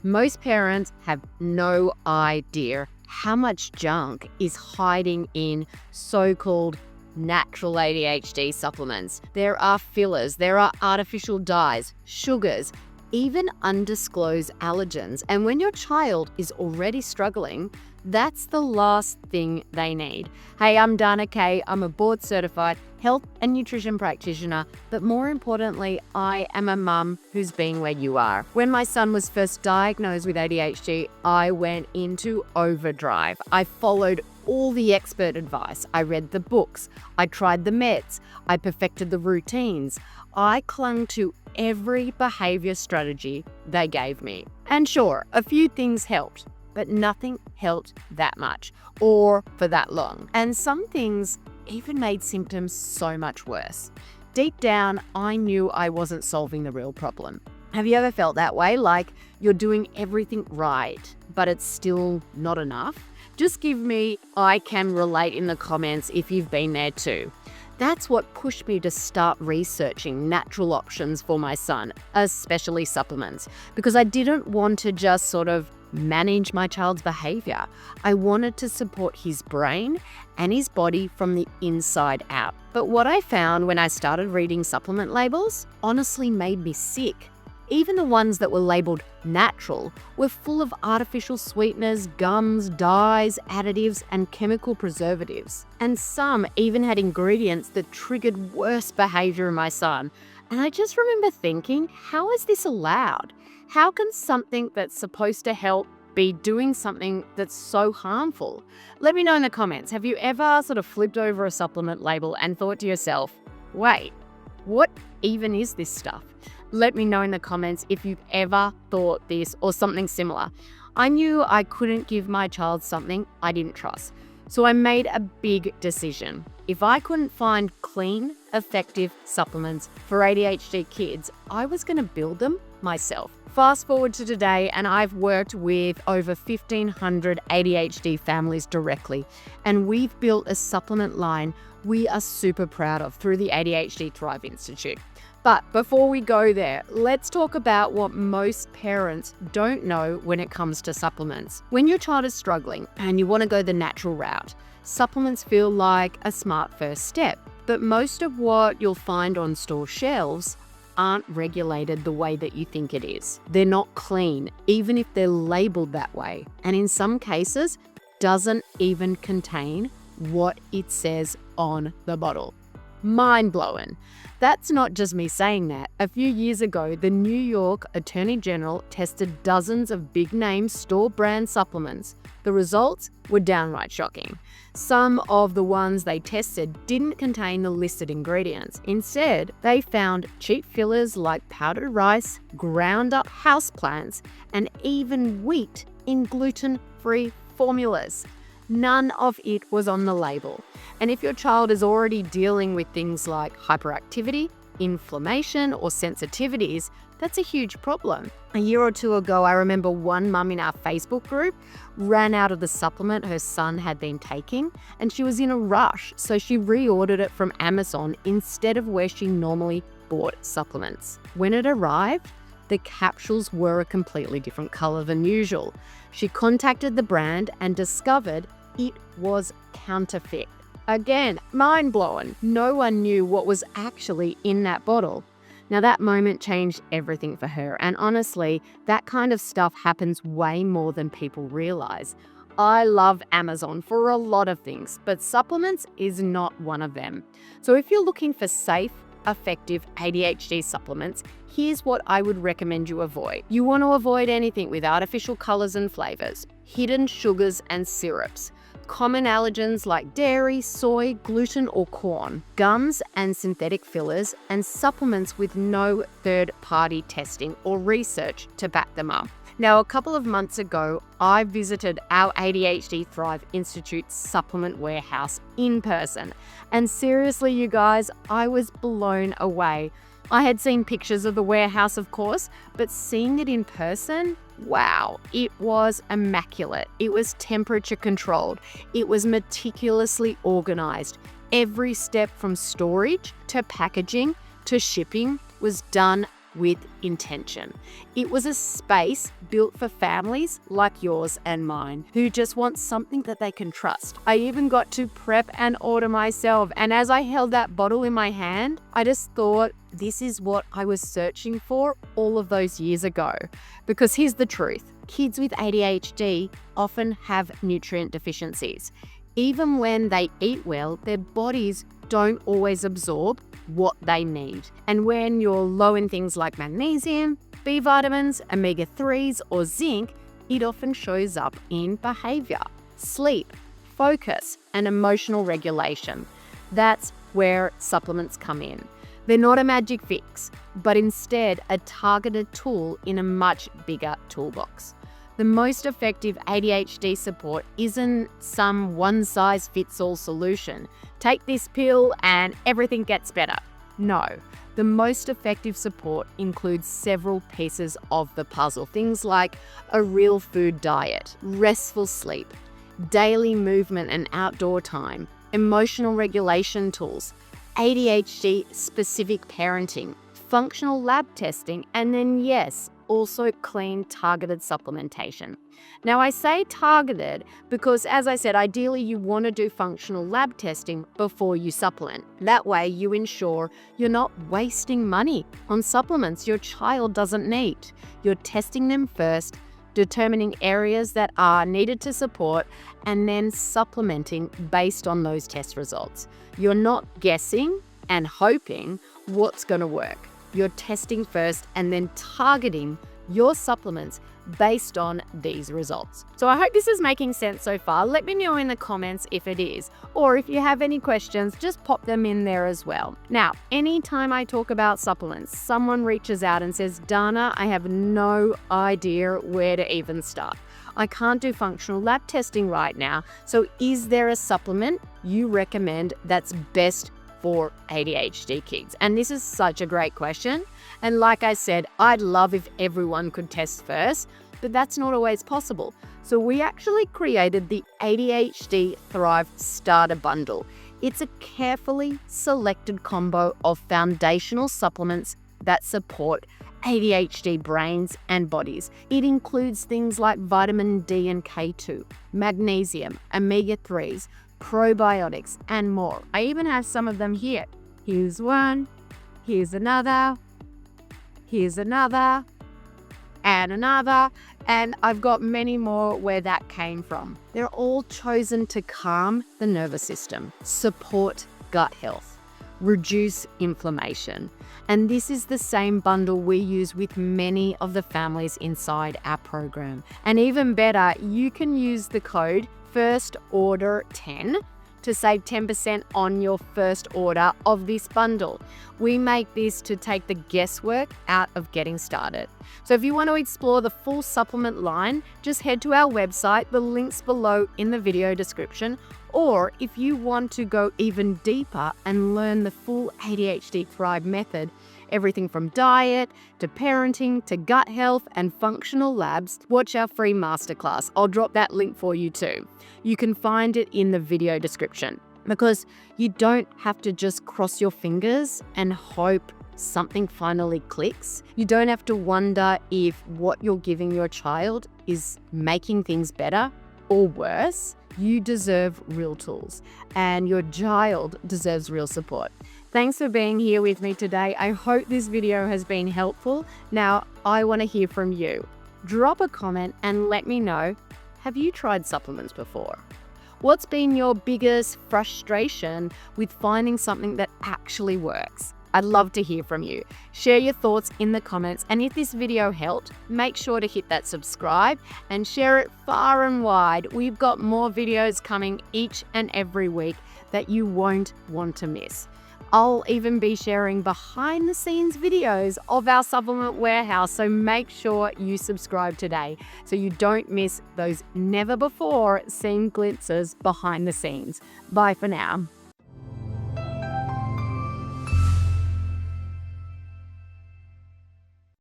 Most parents have no idea how much junk is hiding in so-called natural ADHD supplements. There are fillers, there are artificial dyes, sugars, even undisclosed allergens. And when your child is already struggling, that's the last thing they need. Hey, I'm Dana Kay. I'm a board-certified health and nutrition practitioner, but more importantly, I am a mum who's been where you are. When my son was first diagnosed with ADHD, I went into overdrive. I followed all the expert advice. I read the books. I tried the meds. I perfected the routines. I clung to every behavior strategy they gave me. And sure, a few things helped, but nothing helped that much or for that long. And some things even made symptoms so much worse. Deep down, I knew I wasn't solving the real problem. Have you ever felt that way? Like you're doing everything right, but it's still not enough? Just give me "I can relate" in the comments if you've been there too. That's what pushed me to start researching natural options for my son, especially supplements, because I didn't want to just sort of manage my child's behavior. I wanted to support his brain and his body from the inside out. But what I found when I started reading supplement labels honestly made me sick. Even the ones that were labeled natural were full of artificial sweeteners, gums, dyes, additives, and chemical preservatives. And some even had ingredients that triggered worse behavior in my son. And I just remember thinking, how is this allowed? How can something that's supposed to help be doing something that's so harmful? Let me know in the comments. Have you ever sort of flipped over a supplement label and thought to yourself, wait, what even is this stuff? Let me know in the comments if you've ever thought this or something similar. I knew I couldn't give my child something I didn't trust. So I made a big decision. If I couldn't find clean, effective supplements for ADHD kids, I was going to build them myself. Fast forward to today, and I've worked with over 1,500 ADHD families directly, and we've built a supplement line we are super proud of through the ADHD Thrive Institute. But before we go there, let's talk about what most parents don't know when it comes to supplements. When your child is struggling and you want to go the natural route, supplements feel like a smart first step. But most of what you'll find on store shelves aren't regulated the way that you think it is. They're not clean, even if they're labeled that way. And in some cases, doesn't even contain what it says on the bottle. Mind-blowing. That's not just me saying that. A few years ago, the New York Attorney General tested dozens of big-name store brand supplements. The results were downright shocking. Some of the ones they tested didn't contain the listed ingredients. Instead, they found cheap fillers like powdered rice, ground up houseplants, and even wheat in gluten-free formulas. None of it was on the label. And if your child is already dealing with things like hyperactivity, inflammation, or sensitivities, that's a huge problem. A year or two ago, I remember one mum in our Facebook group ran out of the supplement her son had been taking, and she was in a rush, so she reordered it from Amazon instead of where she normally bought supplements. When it arrived, the capsules were a completely different color than usual. She contacted the brand and discovered it was counterfeit. Again, mind-blowing. No one knew what was actually in that bottle. Now that moment changed everything for her, and honestly, that kind of stuff happens way more than people realize. I love Amazon for a lot of things, but supplements is not one of them. So if you're looking for safe, effective ADHD supplements, here's what I would recommend you avoid. You want to avoid anything with artificial colors and flavors, hidden sugars and syrups, common allergens like dairy, soy, gluten, or corn, gums and synthetic fillers, and supplements with no third-party testing or research to back them up. Now, a couple of months ago, I visited our ADHD Thrive Institute supplement warehouse in person. And seriously, you guys, I was blown away. I had seen pictures of the warehouse, of course, but seeing it in person, wow, it was immaculate. It was temperature controlled. It was meticulously organized. Every step from storage to packaging to shipping was done with intention. It was a space built for families like yours and mine who just want something that they can trust. I even got to prep and order myself, and as I held that bottle in my hand, I just thought, this is what I was searching for all of those years ago. Because here's the truth. Kids with ADHD often have nutrient deficiencies. Even when they eat well, their bodies don't always absorb what they need. And when you're low in things like magnesium, B vitamins, omega-3s, or zinc, it often shows up in behavior, sleep, focus, and emotional regulation. That's where supplements come in. They're not a magic fix, but instead a targeted tool in a much bigger toolbox. The most effective ADHD support isn't some one-size-fits-all solution. Take this pill and everything gets better. No, the most effective support includes several pieces of the puzzle. Things like a real food diet, restful sleep, daily movement and outdoor time, emotional regulation tools, ADHD-specific parenting, functional lab testing, and then yes, also clean targeted supplementation. Now I say targeted because, as I said, ideally you want to do functional lab testing before you supplement. That way you ensure you're not wasting money on supplements your child doesn't need. You're testing them first, determining areas that are needed to support, and then supplementing based on those test results. You're not guessing and hoping what's going to work. You're testing first and then targeting your supplements based on these results. So I hope this is making sense so far. Let me know in the comments if it is, or if you have any questions, just pop them in there as well. Now, anytime I talk about supplements, someone reaches out and says, Dana, I have no idea where to even start. I can't do functional lab testing right now. So is there a supplement you recommend that's best for ADHD kids? And this is such a great question. And like I said, I'd love if everyone could test first, but that's not always possible. So we actually created the ADHD Thrive Starter Bundle. It's a carefully selected combo of foundational supplements that support ADHD brains and bodies. It includes things like vitamin D and K2, magnesium, omega-3s, probiotics, and more. I even have some of them here. Here's one, here's another, here's another, and I've got many more where that came from. They're all chosen to calm the nervous system, support gut health, reduce inflammation. And this is the same bundle we use with many of the families inside our program. And even better, you can use the code FIRSTORDER10 to save 10% on your first order of this bundle. We make this to take the guesswork out of getting started. So if you want to explore the full supplement line, just head to our website, the link's below in the video description. Or if you want to go even deeper and learn the full ADHD Thrive method, everything from diet to parenting to gut health and functional labs, watch our free masterclass. I'll drop that link for you too. You can find it in the video description, because you don't have to just cross your fingers and hope something finally clicks. You don't have to wonder if what you're giving your child is making things better or worse. You deserve real tools, and your child deserves real support. Thanks for being here with me today. I hope this video has been helpful. Now, I want to hear from you. Drop a comment and let me know, have you tried supplements before? What's been your biggest frustration with finding something that actually works? I'd love to hear from you. Share your thoughts in the comments, and if this video helped, make sure to hit that subscribe and share it far and wide. We've got more videos coming each and every week that you won't want to miss. I'll even be sharing behind the scenes videos of our supplement warehouse, so make sure you subscribe today so you don't miss those never before seen glimpses behind the scenes. Bye for now.